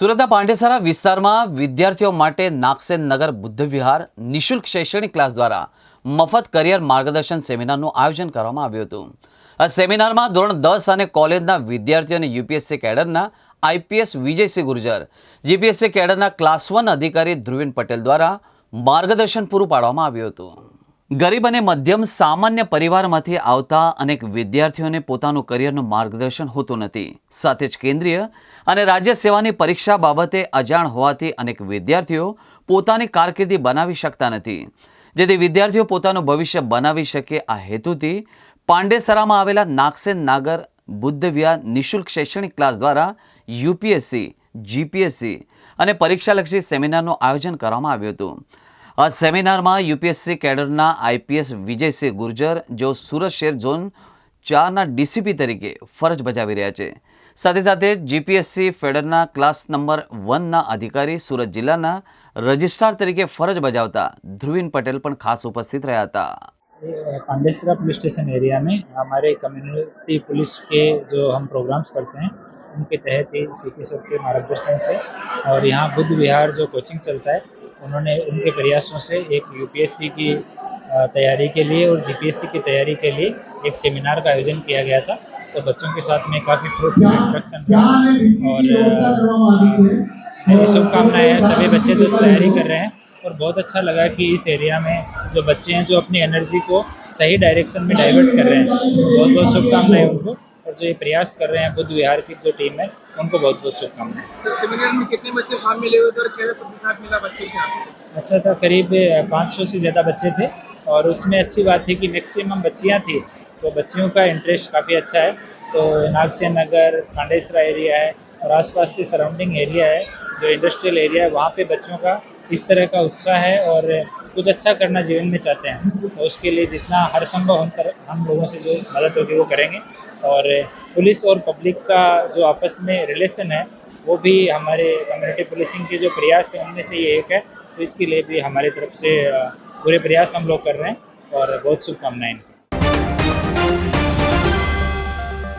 સુરતના પાંડેસરા વિસ્તારમાં વિદ્યાર્થીઓ માટે નાગસેન નગર બુદ્ધ વિહાર નિઃશુલ્ક શૈક્ષણિક ક્લાસ દ્વારા મફત કરિયર માર્ગદર્શન સેમિનારનું આયોજન કરવામાં આવ્યું હતું। આ સેમિનારમાં ધોરણ 10 અને કોલેજના વિદ્યાર્થીઓ અને યુપીએસસી કેડરના આઈપીએસ વિજયસિંહ ગુર્જર, જીપીએસસી કેડરના ક્લાસ 1 અધિકારી ધ્રુવીન પટેલ દ્વારા માર્ગદર્શન પૂરું પાડવામાં આવ્યું હતું। ગરીબ અને મધ્યમ સામાન્ય પરિવારમાંથી આવતા અનેક વિદ્યાર્થીઓને પોતાનું કરિયરનું માર્ગદર્શન હોતું નથી। સાથે જ કેન્દ્રીય અને રાજ્ય સેવાની પરીક્ષા બાબતે અજાણ હોવાથી અનેક વિદ્યાર્થીઓ પોતાની કારકિર્દી બનાવી શકતા નથી। જેથી વિદ્યાર્થીઓ પોતાનું ભવિષ્ય બનાવી શકે આ હેતુથી પાંડેસરામાં આવેલા નાગસેન નાગર બુદ્ધ વિહાર નિઃશુલ્ક શૈક્ષણિક ક્લાસ દ્વારા યુપીએસસી, જીપીએસસી અને પરીક્ષાલક્ષી સેમિનારનું આયોજન કરવામાં આવ્યું હતું। આ સેમિનારમાં યુપીએસસી કેડરના આઈપીએસ વિજયસિંહ ગુર્જર, જેઓ સુરત શહેર ઝોન 4ના ડીસીપી તરીકે ફરજ બજાવી રહ્યા છે, સાથે સાથે જીપીએસસી ફેડરના ક્લાસ નંબર 1ના અધિકારી સુરત જિલ્લાના રજિસ્ટ્રાર તરીકે ફરજ બજાવતા ધ્રુવીન પટેલ પણ ખાસ ઉપસ્થિત રહ્યા હતા। पांडेसरा पुलिस स्टेशन एरिया में हमारे कम्युनिटी पुलिस के जो हम प्रोग्राम्स करते हैं उनके तहत ही सीपी सर के मार्गदर्शन से और यहाँ बुद्ध विहार जो कोचिंग चलता है उन्होंने उनके प्रयासों से एक यूपीएससी की तैयारी के लिए और जीपीएससी की तैयारी के लिए एक सेमिनार का आयोजन किया गया था। तो बच्चों के साथ में काफ़ी फ्रूटफुल इंटरेक्शन रहा और मेरी शुभकामनाएं हैं। सभी बच्चे तो तैयारी कर रहे हैं और बहुत अच्छा लगा कि इस एरिया में जो बच्चे हैं जो अपनी एनर्जी को सही डायरेक्शन में डाइवर्ट कर रहे हैं, बहुत बहुत शुभकामनाएं उनको। और जो ये प्रयास कर रहे हैं बुद्ध विहार की जो टीम है उनको बहुत बहुत शुभकामनाएं। तो सेमिनार में कितने बच्चे शामिल हुए उधर कैसे प्रतिशत मिला बच्चों से आपको? अच्छा था, करीब 500 से ज़्यादा बच्चे थे और उसमें अच्छी बात थी कि मैक्सिमम बच्चियाँ थी, तो बच्चियों का इंटरेस्ट काफ़ी अच्छा है। तो नागसेन नगर, पांडेसरा एरिया है और आसपास के सराउंडिंग एरिया है जो इंडस्ट्रियल एरिया है, वहाँ पे बच्चों का इस तरह का उत्साह है और कुछ अच्छा करना जीवन में चाहते हैं। तो उसके लिए जितना हर संभव हम लोगों से जो मदद होगी वो करेंगे। और पुलिस और पब्लिक का जो आपस में रिलेशन है वो भी हमारे कम्युनिटी पुलिसिंग के जो प्रयास है उनमें से ये एक है। तो इसके लिए भी हमारी तरफ से पूरे प्रयास हम लोग कर रहे हैं और बहुत शुभकामनाएं।